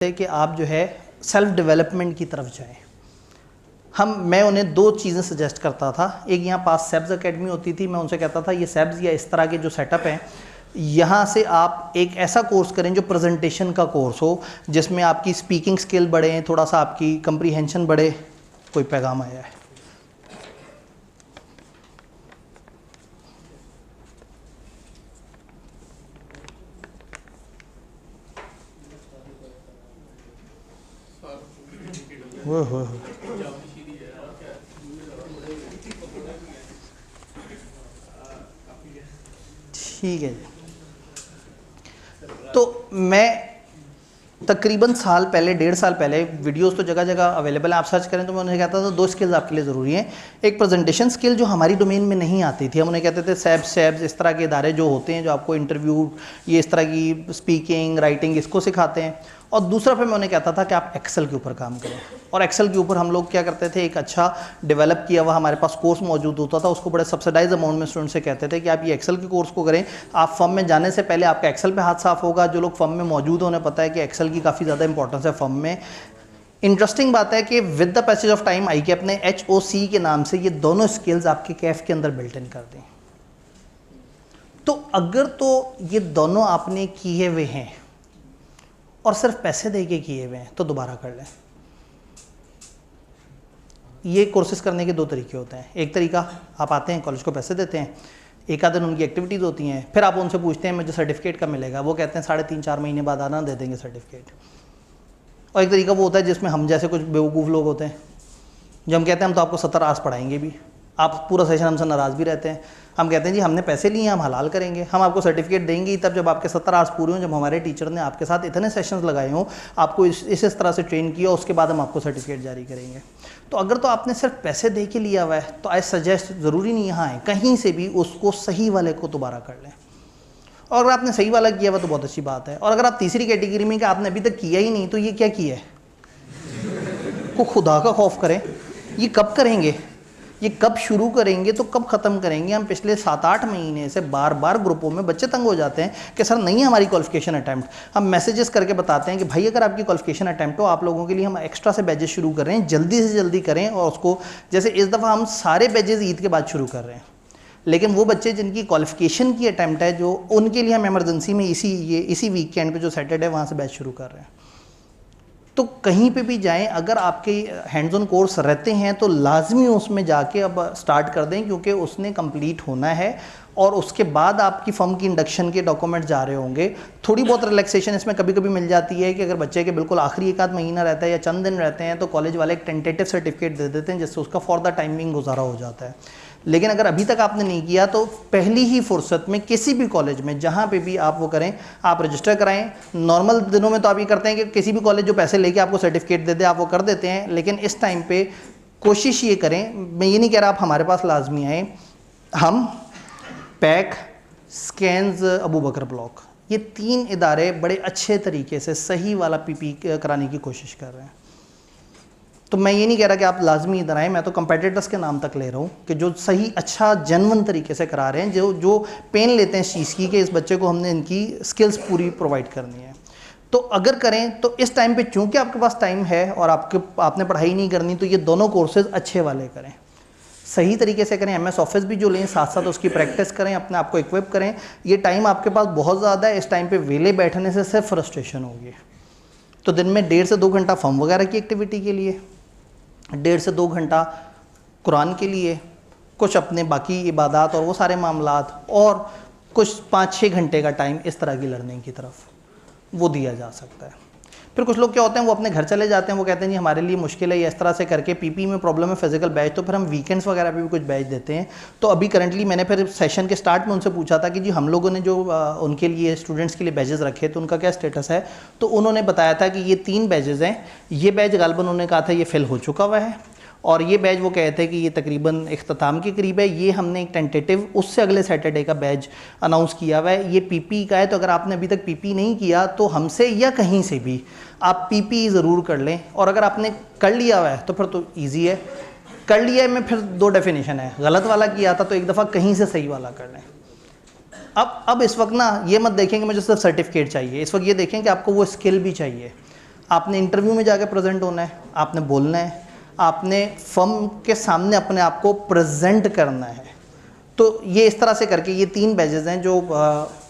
है कि आप जो है सेल्फ डेवलपमेंट की तरफ जाएं। मैं उन्हें दो चीज़ें सजेस्ट करता था। एक यहाँ पास सेब्स एकेडमी होती थी, मैं उनसे कहता था ये सेब्स या इस तरह के जो सेटअप हैं, यहाँ से आप एक ऐसा कोर्स करें जो प्रेजेंटेशन का कोर्स हो, जिसमें आपकी स्पीकिंग स्किल बढ़े, थोड़ा सा आपकी कंप्रीहेंशन बढ़े। कोई पैगाम आया है? हो ठीक है जी। तो मैं तकरीबन साल पहले, 1.5 साल पहले, वीडियोस तो जगह जगह अवेलेबल है, आप सर्च करें तो मैं उन्हें कहता था 2 स्किल्स आपके लिए ज़रूरी हैं। एक प्रेजेंटेशन स्किल जो हमारी डोमेन में नहीं आती थी, हम उन्हें कहते थे सेब्स इस तरह के इदारे जो होते हैं जो आपको इंटरव्यू, ये इस तरह की स्पीकिंग राइटिंग इसको सिखाते हैं। और दूसरा फिर मैं उन्हें कहता था कि आप एक्सेल के ऊपर काम करें। और एक्सेल के ऊपर हम लोग क्या करते थे, एक अच्छा डेवलप किया हुआ हमारे पास कोर्स मौजूद होता था, उसको बड़े सब्सिडाइज अमाउंट में स्टूडेंट से कहते थे कि आप ये एक्सेल के कोर्स को करें। आप फर्म में जाने से पहले आपका एक्सेल पे हाथ साफ होगा। जो लोग फर्म में मौजूद होने पता है कि एक्सेल की काफ़ी ज़्यादा इंपॉर्टेंस है फर्म में। इंटरेस्टिंग बात है कि with the passage of time ICAP ने HOC के नाम से ये दोनों स्किल्स आपके कैफ के अंदर बिल्ट इन कर दी। तो अगर तो ये दोनों आपने किए हुए हैं और सिर्फ पैसे दे के किए हुए हैं तो दोबारा कर लें। ये कोर्सेज करने के 2 तरीके होते हैं। एक तरीका, आप आते हैं कॉलेज को पैसे देते हैं, एक आध दिन उनकी एक्टिविटीज़ होती हैं, फिर आप उनसे पूछते हैं मुझे सर्टिफिकेट कब मिलेगा, वो कहते हैं 3.5-4 महीने बाद आना, दे देंगे सर्टिफिकेट। और एक तरीका वो होता है जिसमें हम जैसे कुछ बेवकूफ़ लोग होते हैं, जो हम कहते हैं हम तो आपको 70 आवर्स पढ़ाएंगे भी, आप पूरा सेशन हमसे नाराज़ भी रहते हैं। हम कहते हैं जी हमने पैसे लिए, हम हलाल करेंगे, हम आपको सर्टिफिकेट देंगे तब जब आपके 70 आवर्स पूरे हों, जब हमारे टीचर ने आपके साथ इतने सेशंस लगाए हों, आपको इस तरह से ट्रेन किया, उसके बाद हम आपको सर्टिफिकेट जारी करेंगे। तो अगर तो आपने सिर्फ पैसे दे के लिया हुआ है तो आई सजेस्ट, ज़रूरी नहीं यहाँ है, कहीं से भी उसको सही वाले को दोबारा कर लें। और अगर आपने सही वाला किया हुआ तो बहुत अच्छी बात है। और अगर आप तीसरी कैटेगरी में कि आपने अभी तक किया ही नहीं, तो ये क्या किया है? को खुदा का खौफ करें, ये कब करेंगे, ये कब शुरू करेंगे, तो कब ख़त्म करेंगे? हम पिछले 7-8 महीने से बार बार ग्रुपों में बच्चे तंग हो जाते हैं कि सर नहीं है हमारी क्वालिफिकेशन अटैम्प्ट। हम मैसेजेस करके बताते हैं कि भाई अगर आपकी क्वालिफिकेशन अटैम्प्ट हो, आप लोगों के लिए हम एक्स्ट्रा से बैचेस शुरू कर रहे हैं, जल्दी से जल्दी करें। और उसको जैसे इस दफ़ा हम सारे बैचेस ईद के बाद शुरू कर रहे हैं, लेकिन वो बच्चे जिनकी क्वालिफिकेशन की अटैम्प्ट है, जो उनके लिए हम एमरजेंसी में इसी वीकेंड पे जो सैटरडे वहाँ से बैच शुरू कर रहे हैं। तो कहीं पे भी जाएं, अगर आपके हैंड्स ऑन कोर्स रहते हैं तो लाजमी उसमें जाके अब स्टार्ट कर दें, क्योंकि उसने कंप्लीट होना है। और उसके बाद आपकी फर्म की इंडक्शन के डॉक्यूमेंट जा रहे होंगे। थोड़ी बहुत रिलैक्सेशन इसमें कभी कभी मिल जाती है कि अगर बच्चे के बिल्कुल आखिरी 1 आध महीना रहता है या चंद दिन रहते हैं तो कॉलेज वाले एक टेंटेटिव सर्टिफिकेट दे देते हैं, जिससे उसका फॉर द टाइमिंग गुजारा हो जाता है। लेकिन अगर अभी तक आपने नहीं किया तो पहली ही फुर्सत में किसी भी कॉलेज में जहाँ पे भी आप वो करें, आप रजिस्टर कराएं। नॉर्मल दिनों में तो आप ये करते हैं कि किसी भी कॉलेज जो पैसे लेके आपको सर्टिफिकेट दे दे आप वो कर देते हैं, लेकिन इस टाइम पे कोशिश ये करें, मैं ये नहीं कह रहा आप हमारे पास लाजमी आएँ, हम पैक, स्कैन्स, अबू बकर ब्लॉक, ये 3 इदारे बड़े अच्छे तरीके से सही वाला PP कराने की कोशिश कर रहे हैं। तो मैं ये नहीं कह रहा कि आप लाजमी इधर आएँ, मैं तो कंपेटिटर्स के नाम तक ले रहा हूँ कि जो सही अच्छा जेन्युइन तरीके से करा रहे हैं, जो पेन लेते हैं इस चीज़ की कि इस बच्चे को हमने इनकी स्किल्स पूरी प्रोवाइड करनी है। तो अगर करें तो इस टाइम पे चूँकि आपके पास टाइम है और आपने पढ़ाई नहीं करनी, तो ये दोनों कोर्सेज अच्छे वाले करें, सही तरीके से करें। MS ऑफिस भी जो लें, साथ साथ उसकी प्रैक्टिस करें, अपने आप को इक्विप करें। ये टाइम आपके पास बहुत ज़्यादा है, इस टाइम पे वेले बैठने से सिर्फ फ्रस्ट्रेशन होगी। तो दिन में 1.5 से 2 घंटा फॉर्म वगैरह की एक्टिविटी के लिए, 1.5 से 2 घंटा कुरान के लिए, कुछ अपने बाकी इबादत और वो सारे मामलात, और कुछ 5-6 घंटे का टाइम इस तरह की लर्निंग की तरफ वो दिया जा सकता है। फिर कुछ लोग क्या होते हैं, वो अपने घर चले जाते हैं, वो कहते हैं जी हमारे लिए मुश्किल है, या इस तरह से करके PP में प्रॉब्लम है, फिजिकल बैच, तो फिर हम वीकेंड्स वगैरह पे भी कुछ बैच देते हैं। तो अभी करंटली मैंने फिर सेशन के स्टार्ट में उनसे पूछा था कि जी हम लोगों ने जो उनके लिए स्टूडेंट्स के लिए बैचेस रखे तो उनका क्या स्टेटस है। तो उन्होंने बताया था कि ये 3 बैचेस हैं। ये बैच गालबन उन्होंने कहा था ये फिल हो चुका हुआ है, और ये बैच वो कहते हैं कि ये तकरीबन इख्तिताम के करीब है। ये हमने एक टेंटेटिव उससे अगले सैटरडे का बैच अनाउंस किया हुआ है। ये PP का है, तो अगर आपने अभी तक PP नहीं किया तो हमसे या कहीं से भी आप PP ज़रूर कर लें। और अगर आपने कर लिया हुआ है तो फिर तो ईजी है। कर लिया है में फिर 2 डेफिनेशन है, गलत वाला किया था तो एक दफ़ा कहीं से सही वाला कर लें। अब इस वक्त ना ये मत देखें कि मुझे सिर्फ सर्टिफिकेट चाहिए, इस वक्त ये देखें कि आपको वो स्किल भी चाहिए। आपने इंटरव्यू में जाके प्रेजेंट होना है, आपने बोलना है, आपने फर्म के सामने अपने आप को प्रेजेंट करना है। तो ये इस तरह से करके ये 3 बैचेज़ हैं जो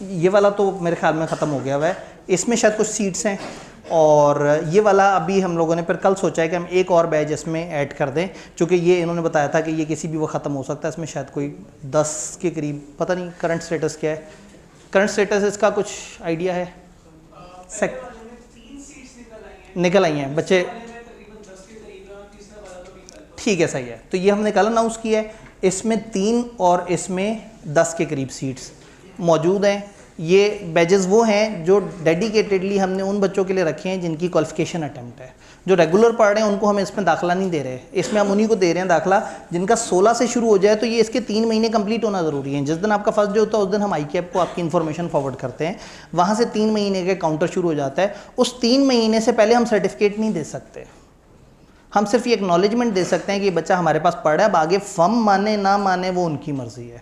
ये वाला तो मेरे ख्याल में ख़त्म हो गया हुआ है, इसमें शायद कुछ सीट्स हैं, और ये वाला अभी हम लोगों ने फिर कल सोचा है कि हम एक और बैच इसमें ऐड कर दें, क्योंकि ये इन्होंने बताया था कि ये किसी भी वक्त ख़त्म हो सकता है। इसमें शायद कोई 10 के करीब, पता नहीं करंट स्टेटस क्या है, करंट स्टेटस इसका कुछ आइडिया है? निकल आई हैं बच्चे, ठीक है, सही है। तो ये हमने कल अनाउंस किया है, इसमें 3 और इसमें 10 के करीब सीट्स मौजूद हैं। ये बैचेस वो हैं जो डेडिकेटेडली हमने उन बच्चों के लिए रखे हैं जिनकी क्वालिफिकेशन अटेम्प्ट है। जो रेगुलर पढ़ रहे हैं उनको हम इसमें दाखिला नहीं दे रहे, इसमें हम उन्हीं को दे रहे हैं दाखिला जिनका 16 से शुरू हो जाए। तो ये इसके 3 महीने कंप्लीट होना ज़रूरी है। जिस दिन आपका फर्स्ट डे होता है उस दिन हम ICAP को आपकी इन्फॉर्मेशन फॉरवर्ड करते हैं, वहाँ से 3 महीने का काउंटर शुरू हो जाता है। उस 3 महीने से पहले हम सर्टिफिकेट नहीं दे सकते, हम सिर्फ ये एक्नॉलेजमेंट दे सकते हैं कि ये बच्चा हमारे पास पढ़ रहा है। अब आगे फर्म माने ना माने वो उनकी मर्ज़ी है।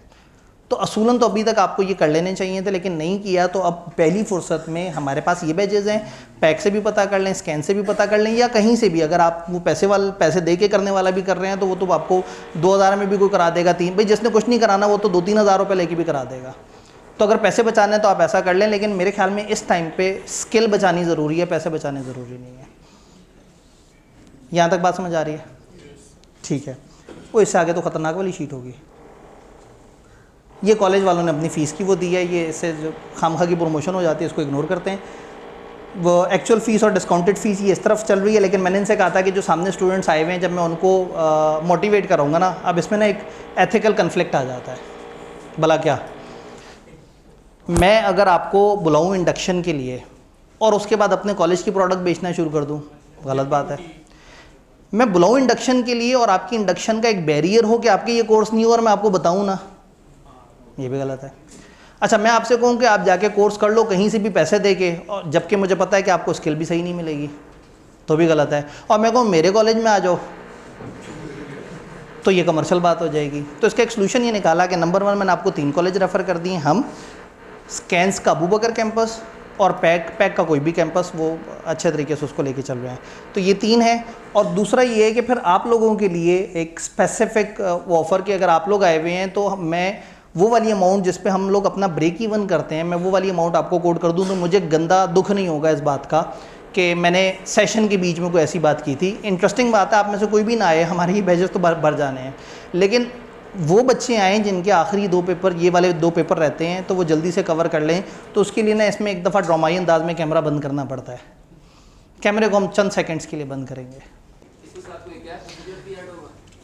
तो असूलन तो अभी तक आपको ये कर लेने चाहिए थे, लेकिन नहीं किया। तो अब पहली फुर्सत में हमारे पास ये बैचेज हैं, पैक से भी पता कर लें, स्कैन से भी पता कर लें, या कहीं से भी। अगर आप वो पैसे दे के करने वाला भी कर रहे हैं तो वो तो आपको 2000 में भी कोई करा देगा, 3 भाई जिसने कुछ नहीं कराना वो तो 2-3 हज़ार रुपये लेके भी करा देगा। तो अगर पैसे बचाने हैं तो आप ऐसा कर लें, लेकिन मेरे ख्याल में इस टाइम पर स्किल बचानी ज़रूरी है, पैसे बचाने ज़रूरी नहीं है। यहाँ तक बात समझ आ रही है? ठीक है। वो इससे आगे तो ख़तरनाक वाली शीट होगी। ये कॉलेज वालों ने अपनी फ़ीस की वो दी है, ये इससे जो खामखा की प्रमोशन हो जाती है इसको इग्नोर करते हैं। वो एक्चुअल फ़ीस और डिस्काउंटेड फ़ीस ये इस तरफ चल रही है, लेकिन मैंने इनसे कहा था कि जो सामने स्टूडेंट्स आए हुए हैं जब मैं उनको मोटिवेट कराऊंगा ना, अब इसमें ना एक एथिकल कन्फ्लिक्ट आ जाता है। भला क्या, मैं अगर आपको बुलाऊँ इंडक्शन के लिए और उसके बाद अपने कॉलेज की प्रोडक्ट बेचना शुरू कर दूँ, गलत बात है। मैं बुलाऊँ इंडक्शन के लिए और आपकी इंडक्शन का एक बैरियर हो कि आपके ये कोर्स नहीं हो और मैं आपको बताऊँ ना, ये भी गलत है। अच्छा, मैं आपसे कहूँ कि आप जाके कोर्स कर लो कहीं से भी पैसे दे के, और जबकि मुझे पता है कि आपको स्किल भी सही नहीं मिलेगी, तो भी गलत है। और मैं कहूँ मेरे कॉलेज में आ जाओ, तो ये कमर्शियल बात हो जाएगी। तो इसका एक सोल्यूशन ये निकाला कि नंबर 1 मैंने आपको 3 कॉलेज रेफ़र कर दिए हम, स्कैन्स का अबू बकर कैंपस और पैक का कोई भी कैंपस, वो अच्छे तरीके से उसको लेके चल रहे हैं। तो ये 3 है। और दूसरा ये है कि फिर आप लोगों के लिए एक स्पेसिफिक ऑफ़र कि अगर आप लोग आए हुए हैं तो मैं वो वाली अमाउंट जिस पे हम लोग अपना ब्रेक इवन करते हैं, मैं वो वाली अमाउंट आपको कोड कर दूं, तो मुझे गंदा दुख नहीं होगा इस बात का कि मैंने सेशन के बीच में कोई ऐसी बात की थी। इंटरेस्टिंग बात है, आप में से कोई भी ना आए, हमारे ही बैचेस तो भर जाने हैं, लेकिन वो बच्चे आएँ जिनके आखिरी 2 पेपर, ये वाले 2 पेपर रहते हैं, तो वो जल्दी से कवर कर लें। तो उसके लिए ना इसमें एक दफ़ा ड्रामाई अंदाज में कैमरा बंद करना पड़ता है। कैमरे को हम चंद सेकेंड्स के लिए बंद करेंगे।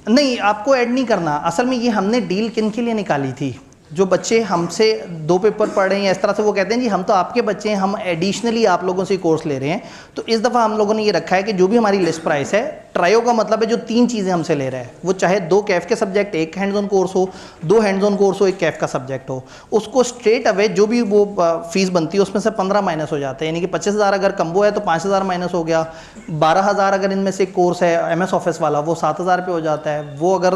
नहीं, आपको ऐड नहीं करना। असल में ये हमने डील किन के लिए निकाली थी, जो बच्चे हमसे 2 पेपर पढ़ रहे हैं, इस तरह से वो कहते हैं जी हम तो आपके बच्चे हैं, हम एडिशनली आप लोगों से कोर्स ले रहे हैं। तो इस दफ़ा हम लोगों ने ये रखा है कि जो भी हमारी लिस्ट प्राइस है, ट्रायो का मतलब है जो 3 चीज़ें हमसे ले रहे हैं, वो चाहे 2 कैफ के सब्जेक्ट, 1 हैंड्स ऑन कोर्स हो, 2 हैंड्स ऑन कोर्स हो, 1 कैफ का सब्जेक्ट हो, उसको स्ट्रेट अवे जो भी वो फीस बनती है उसमें से 15 माइनस हो जाते हैं। यानी कि 25,000 अगर कम्बो है तो 5,000 माइनस हो गया, 12,000 अगर इनमें से कोर्स है MS ऑफिस वाला वो 7,000 पे हो जाता है, वो अगर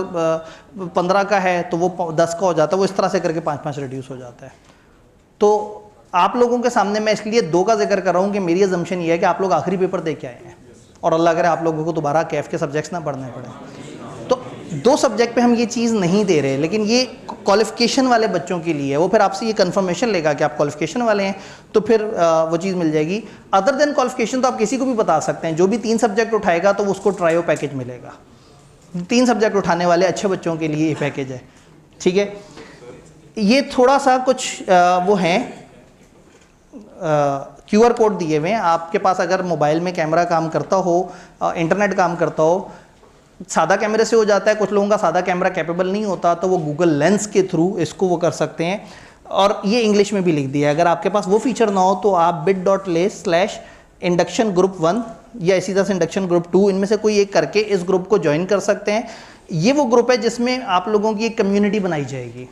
15 का है तो वो 10 का हो जाता है, वो इस तरह से करके 5-5 रिड्यूस हो जाता है। तो आप लोगों के सामने मैं इसलिए 2 का जिक्र कर रहा हूँ कि मेरी अजम्पशन ये है कि आप लोग आखिरी पेपर दे के आए हैं और अल्लाह करे आप लोगों को दोबारा कैफ के सब्जेक्ट्स ना पढ़ने पड़े। तो 2 सब्जेक्ट पे हम ये चीज़ नहीं दे रहे, लेकिन ये क्वालिफिकेशन वाले बच्चों के लिए है। वो फिर आपसे ये कंफर्मेशन लेगा कि आप क्वालिफिकेशन वाले हैं, तो फिर वो चीज़ मिल जाएगी। अदर देन क्वालिफिकेशन तो आप किसी को भी बता सकते हैं, जो भी 3 सब्जेक्ट उठाएगा तो उसको ट्रायो पैकेज मिलेगा। 3 सब्जेक्ट उठाने वाले अच्छे बच्चों के लिए ये पैकेज है, ठीक है। ये थोड़ा सा कुछ वो हैं QR कोड दिए हुए हैं आपके पास। अगर मोबाइल में कैमरा काम करता हो, इंटरनेट काम करता हो, सादा कैमरे से हो जाता है, कुछ लोगों का सादा कैमरा कैपेबल नहीं होता, तो वो गूगल लेंस के थ्रू इसको वो कर सकते हैं। और ये इंग्लिश में भी लिख दिया है। अगर आपके पास वो फीचर ना हो तो आप bit.ly/induction group 1 या इसी तरह से इंडक्शन ग्रुप 2, इनमें से कोई एक करके इस ग्रुप को ज्वाइन कर सकते हैं। ये वो ग्रुप है जिसमें आप लोगों की एक कम्युनिटी बनाई जाएगी।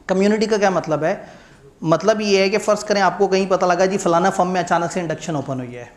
कम्युनिटी का क्या मतलब है? मतलब ये है कि फ़र्ज़ करें आपको कहीं पता लगा जी फलाना फर्म में अचानक से इंडक्शन ओपन हुई है,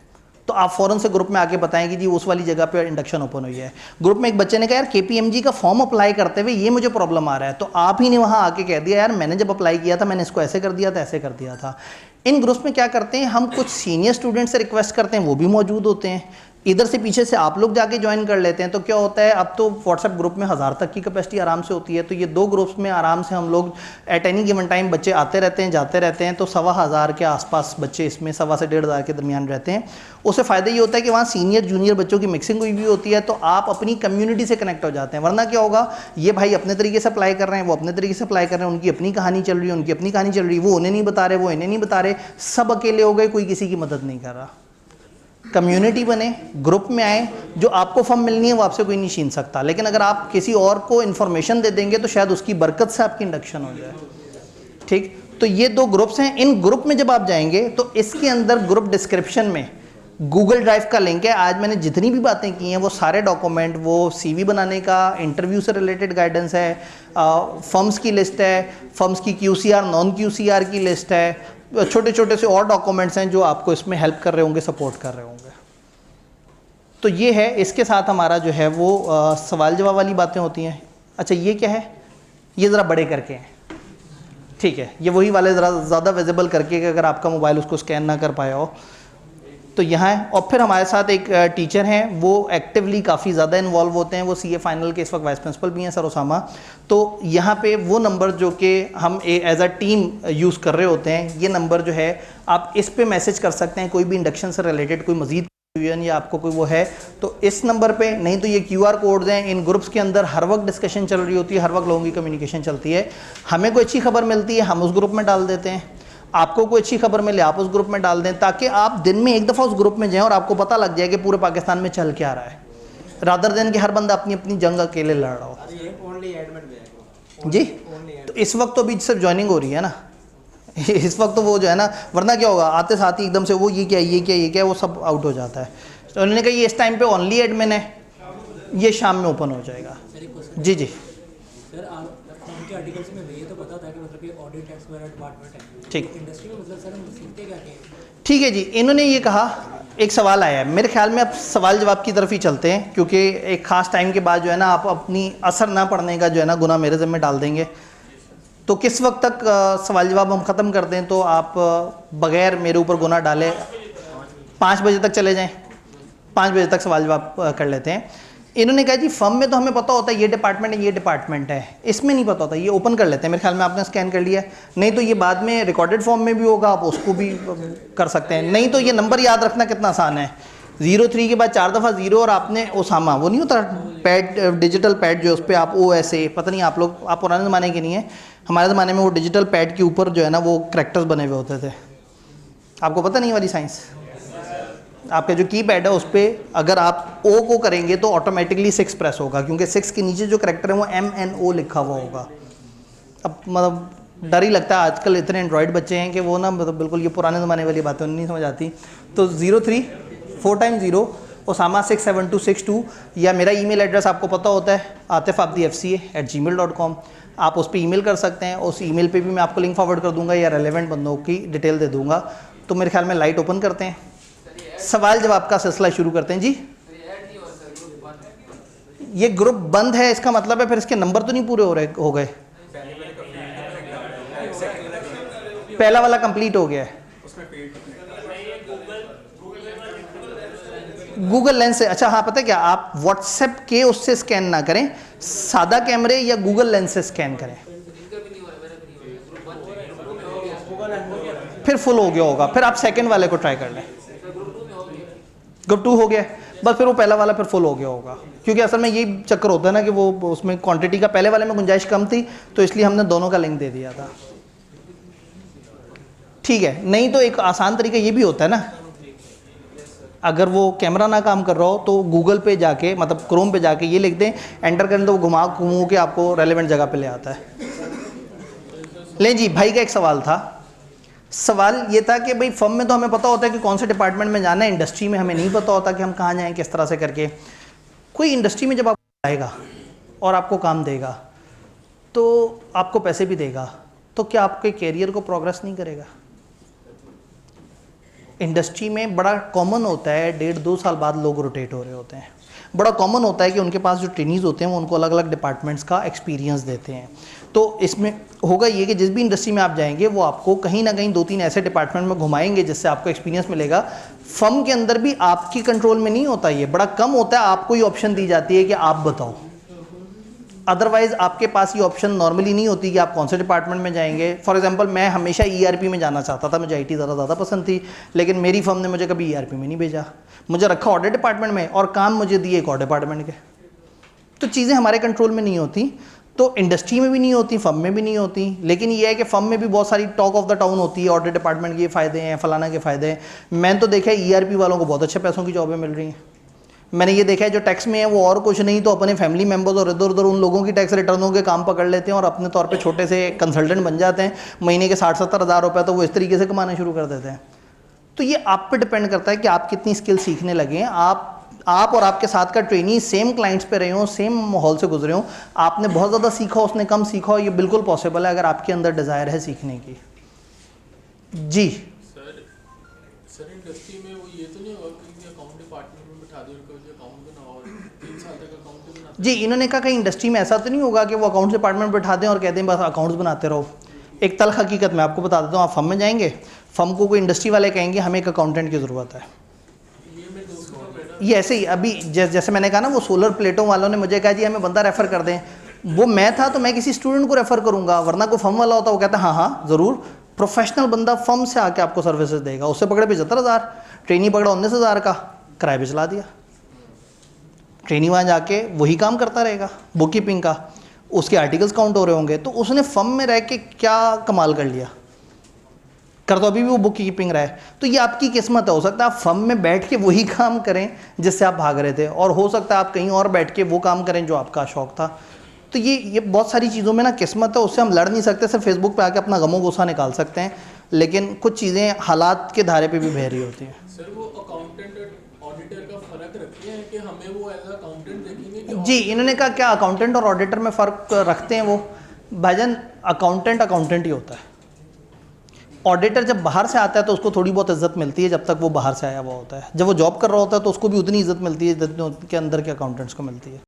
तो आप फ़ौरन से ग्रुप में आके बताएं कि जी उस वाली जगह पे इंडक्शन ओपन हुई है। ग्रुप में एक बच्चे ने कहा यार KPMG का फॉर्म अप्लाई करते हुए ये मुझे प्रॉब्लम आ रहा है, तो आप ही ने वहाँ आके कह दिया यार मैंने जब अप्लाई किया था मैंने इसको ऐसे कर दिया था, ऐसे कर दिया था। इन ग्रुप्स में क्या करते हैं, हम कुछ सीनियर स्टूडेंट से रिक्वेस्ट करते हैं, वो भी मौजूद होते हैं, इधर से पीछे से आप लोग जाके ज्वाइन कर लेते हैं। तो क्या होता है, अब तो व्हाट्सएप ग्रुप में 1000 तक की कैपेसिटी आराम से होती है, तो ये 2 ग्रुप्स में आराम से हम लोग एट एनी गिवन टाइम बच्चे आते रहते हैं जाते रहते हैं। तो 1500 के आसपास बच्चे इसमें 1.25 से 1,500 के दरमियान रहते हैं। उससे फ़ायदा ये होता है कि वहाँ सीनियर जूनियर बच्चों की मिक्सिंग हुई भी होती है, तो आप अपनी कम्युनिटी से कनेक्ट हो जाते हैं। वरना क्या होगा, ये भाई अपने तरीके से अप्लाई कर रहे हैं, वो अपने तरीके से अप्लाई कर रहे हैं, उनकी अपनी कहानी चल रही है, उनकी अपनी कहानी चल रही है, वो उन्हें नहीं बता रहे, वो इन्हें नहीं बता रहे, सब अकेले हो गए, कोई किसी की मदद नहीं कर रहा। कम्युनिटी बने, ग्रुप में आए, जो आपको फॉर्म मिलनी है वो आपसे कोई नहीं छीन सकता, लेकिन अगर आप किसी और को इन्फॉर्मेशन दे देंगे तो शायद उसकी बरकत से आपकी इंडक्शन हो जाए। ठीक, तो ये 2 ग्रुप्स हैं। इन ग्रुप में जब आप जाएंगे तो इसके अंदर ग्रुप डिस्क्रिप्शन में गूगल ड्राइव का लिंक है। आज मैंने जितनी भी बातें की हैं वो सारे डॉक्यूमेंट, वो सीवी बनाने का, इंटरव्यू से रिलेटेड गाइडेंस है, फर्म्स की लिस्ट है, फर्म्स की QCR नॉन QCR की लिस्ट है, छोटे छोटे से और डॉक्यूमेंट्स हैं जो आपको इसमें हेल्प कर रहे होंगे, सपोर्ट कर रहे होंगे। तो ये है, इसके साथ हमारा जो है वो सवाल जवाब वाली बातें होती हैं। अच्छा ये क्या है, ये ज़रा बड़े करके हैं, ठीक है, ये वही वाले ज़रा ज़्यादा विजिबल करके कि अगर आपका मोबाइल उसको स्कैन ना कर पाया हो तो यहाँ है। और फिर हमारे साथ एक टीचर हैं, वो एक्टिवली काफ़ी ज़्यादा इन्वॉल्व होते हैं, वो CA फाइनल के इस वक्त वाइस प्रिंसिपल भी हैं, सर उसामा। तो यहाँ पे वो नंबर जो कि हम एज अ टीम यूज़ कर रहे होते हैं, ये नंबर जो है आप इस पे मैसेज कर सकते हैं, कोई भी इंडक्शन से रिलेटेड कोई मज़ीद या आपको कोई वो है तो इस नंबर पे, नहीं तो ये QR कोड्स हैं। इन ग्रुप्स के अंदर हर वक्त डिस्कशन चल रही होती है, हर वक्त लोगों की कम्युनिकेशन चलती है। हमें कोई अच्छी खबर मिलती है, हम उस ग्रुप में डाल देते हैं, आपको कोई अच्छी खबर मिले आप उस ग्रुप में डाल दें, ताकि आप दिन में एक दफ़ा उस ग्रुप में जाएं और आपको पता लग जाए कि पूरे पाकिस्तान में चल क्या रहा है, रादर देन कि हर बंदा अपनी अपनी जंग अकेले लड़ रहा हो। जी, तो इस वक्त तो अभी सिर्फ ज्वाइनिंग हो रही है ना इस वक्त तो वो जो है ना, वरना क्या होगा, आते साथ ही एकदम से वो ये क्या ये क्या ये क्या, वो सब आउट हो जाता है। तो उन्होंने कहा ये इस टाइम पे ओनली एडमिन है, ये शाम में ओपन हो जाएगा। जी जी सर, आपके आर्टिकल्स में ये तो पता था कि मतलब ये ऑडिट टैक्स वगैरह डिपार्टमेंट है, ठीक, इंडस्ट्री में मतलब सर हम सीखते क्या हैं? ठीक है जी। इन्होंने ये कहा, एक सवाल आया है मेरे ख्याल में, अब सवाल जवाब की तरफ ही चलते हैं, क्योंकि एक ख़ास टाइम के बाद जो है ना आप अपनी असर ना पड़ने का जो है ना गुनाह मेरे ज़िम्मे डाल देंगे। तो किस वक्त तक सवाल जवाब हम ख़त्म कर दें तो आप बग़ैर मेरे ऊपर गुनाह डाले 5 बजे तक चले जाएं, 5 बजे तक सवाल जवाब कर लेते हैं। इन्होंने कहा जी फर्म में तो हमें पता होता है ये डिपार्टमेंट है ये डिपार्टमेंट है, इसमें नहीं पता होता, ये ओपन कर लेते हैं। मेरे ख्याल में आपने स्कैन कर लिया है, नहीं तो ये बाद में रिकॉर्डेड फॉर्म में भी होगा, आप उसको भी कर सकते हैं। नहीं तो ये नंबर याद रखना कितना आसान है, 03 के बाद 4 दफ़ा 0 और आपने ओसामा, वो नहीं होता पैड, डिजिटल पैड जो उस पर आप OSA, पता नहीं आप लोग, आप पुराने ज़माने के नहीं है, हमारे ज़माने में वो डिजिटल पैड के ऊपर जो है ना वो करैक्टर्स बने हुए होते थे। आपको पता नहीं वाली साइंस, आपका जो की पैड है उस पर अगर आप O को करेंगे तो ऑटोमेटिकली 6 प्रेस होगा, क्योंकि 6 के नीचे जो करैक्टर है वो MNO लिखा हुआ होगा। अब मतलब डर ही लगता है, आजकल इतने एंड्रॉयड बच्चे हैं कि वो ना मतलब बिल्कुल ये पुराने ज़माने वाली बातें नहीं समझ आती। तो 03 4 टाइम 0 ओसामा 67262, या मेरा ईमेल एड्रेस आपको पता होता है atifabdifca@gmail.com, आप उस पर ईमेल कर सकते हैं। उस ईमेल पे भी मैं आपको लिंक फॉरवर्ड कर दूंगा या रेलेवेंट बंदों की डिटेल दे दूंगा। तो मेरे ख्याल में लाइट ओपन करते हैं, सवाल जवाब का सिलसिला शुरू करते हैं। जी, ये ग्रुप बंद है, इसका मतलब है फिर इसके नंबर तो नहीं पूरे हो गए। पहला वाला कंप्लीट हो गया है, गूगल लेंस से। अच्छा हाँ, पता है क्या, आप व्हाट्सएप के उससे स्कैन ना करें, सादा कैमरे या गूगल लेंस से स्कैन करें, फिर फुल हो गया होगा। फिर आप सेकंड वाले को ट्राई कर लें, ग्रुप 2 हो गया, बस फिर वो पहला वाला फिर फुल हो गया होगा, क्योंकि असल में ये चक्कर होता है ना कि वो उसमें क्वांटिटी का पहले वाले में गुंजाइश कम थी, तो इसलिए हमने दोनों का लिंक दे दिया था। ठीक है, नहीं तो एक आसान तरीका ये भी होता है ना, अगर वो कैमरा ना काम कर रहा हो तो गूगल पे जाके, मतलब क्रोम पे जाके ये लिख दें, एंटर करें, तो वो घुमा के आपको रेलेवेंट जगह पे ले आता है। ले जी, भाई का एक सवाल था, सवाल ये था कि भाई फर्म में तो हमें पता होता है कि कौन से डिपार्टमेंट में जाना है, इंडस्ट्री में हमें नहीं पता होता कि हम कहाँ जाएँ, किस तरह से करके। कोई इंडस्ट्री में जब आप आएगा और आपको काम देगा तो आपको पैसे भी देगा, तो क्या आपके कैरियर को प्रोग्रेस नहीं करेगा? इंडस्ट्री में बड़ा कॉमन होता है 1.5-2 साल बाद लोग रोटेट हो रहे होते हैं। बड़ा कॉमन होता है कि उनके पास जो ट्रेनीज़ होते हैं वो उनको अलग अलग डिपार्टमेंट्स का एक्सपीरियंस देते हैं। तो इसमें होगा ये कि जिस भी इंडस्ट्री में आप जाएंगे वो आपको कहीं ना कहीं 2-3 ऐसे डिपार्टमेंट में घुमाएंगे जिससे आपको एक्सपीरियंस मिलेगा। फर्म के अंदर भी आपकी कंट्रोल में नहीं होता, ये बड़ा कम होता है, आपको ये ऑप्शन दी जाती है कि आप बताओ। अदरवाइज आपके पास ये ऑप्शन नॉर्मली नहीं होती कि आप कौन से डिपार्टमेंट में जाएंगे। फॉर एग्जांपल मैं हमेशा ईआरपी में जाना चाहता था, मुझे आईटी ज़्यादा पसंद थी, लेकिन मेरी फर्म ने मुझे कभी ईआरपी में नहीं भेजा, मुझे रखा ऑडिट डिपार्टमेंट में और काम मुझे दिए एक और डिपार्टमेंट के। तो चीज़ें हमारे कंट्रोल में नहीं होती, तो इंडस्ट्री में भी नहीं होती, फर्म में भी नहीं होती। लेकिन ये है कि फर्म में भी बहुत सारी टॉक ऑफ द टाउन होती है, ऑडिट डिपार्टमेंट के ये फ़ायदे हैं, फलाना के फ़ायदे हैं। मैंने तो देखा है ईआरपी वालों को बहुत अच्छे पैसों की जॉबें मिल रही हैं। मैंने ये देखा है जो टैक्स में है वो और कुछ नहीं तो अपने फैमिली मेम्बर्स और इधर उधर उन लोगों की टैक्स रिटर्नों के काम पकड़ लेते हैं और अपने तौर पे छोटे से कंसल्टेंट बन जाते हैं। महीने के 60-70 हज़ार रुपये तो वो इस तरीके से कमाना शुरू कर देते हैं। तो ये आप पे डिपेंड करता है कि आप कितनी स्किल सीखने लगे हैं। आप और आपके साथ का ट्रेनी सेम क्लाइंट्स पे रहे हो, सेम माहौल से गुजरे हो, आपने बहुत ज़्यादा सीखा, उसने कम सीखा हो, ये बिल्कुल पॉसिबल है अगर आपके अंदर डिज़ायर है सीखने की। जी सर इंडस्ट्री में वो ये तो नहीं होगा कि अकाउंट डिपार्टमेंट में बिठा दो उनको, जो अकाउंट बनाओ और 3 साल तक अकाउंट भी बनाते। जी, इन्होंने कहा कहीं इंडस्ट्री में ऐसा तो नहीं होगा कि वो अकाउंट्स डिपार्टमेंट में बिठा दें और कहते हैं बस अकाउंट्स बनाते रहो। एक तल्ख हकीकत मैं आपको बता देता हूँ, आप फर्म में जाएंगे, फर्म को कोई इंडस्ट्री वाले कहेंगे हमें एक अकाउंटेंट की ज़रूरत है। ये ऐसे ही अभी जैसे मैंने कहा ना, वो सोलर प्लेटों वालों ने मुझे कहा जी हमें बंदा रेफ़र कर दें, वो मैं था तो मैं किसी स्टूडेंट को रेफ़र करूँगा, वरना कोई फर्म वाला होता वो कहता हाँ हाँ ज़रूर, प्रोफेशनल बंदा फर्म से आके आपको सर्विसेज देगा। उससे पकड़े 75,000, ट्रेनी पकड़ा 19,000 का, किराए पे चला दिया। ट्रेनी वहाँ जाके वही काम करता रहेगा बुक कीपिंग का, उसके आर्टिकल्स काउंट हो रहे होंगे, तो उसने फर्म में रह के क्या कमाल कर लिया, कर तो अभी भी वो बुक कीपिंग रहा है। तो ये आपकी किस्मत है, हो सकता है आप फर्म में बैठ के वही काम करें जिससे आप भाग रहे थे, और हो सकता है आप कहीं और बैठ के वो काम करें जो आपका शौक था। तो ये बहुत सारी चीज़ों में ना किस्मत है, उससे हम लड़ नहीं सकते। सिर्फ फेसबुक पे आके अपना गमो गुस्सा निकाल सकते हैं, लेकिन कुछ चीज़ें हालात के धारे पे भी बह रही होती हैं। सर वो अकाउंटेंट ऑडिटर का फ़र्क रखते हैं कि हमें वो एज अकाउंटेंट देखेंगे कि जी, इन्होंने कहा क्या अकाउंटेंट और ऑडिटर में फ़र्क रखते हैं वो? भाईजान अकाउंटेंट ही होता है। ऑडिटर जब बाहर से आता है तो उसको थोड़ी बहुत इज्जत मिलती है जब तक वो बाहर से आया हुआ होता है। जब वो जॉब कर रहा होता है तो उसको भी उतनी इज्जत मिलती है जितनी के अंदर के अकाउंटेंट्स को मिलती है।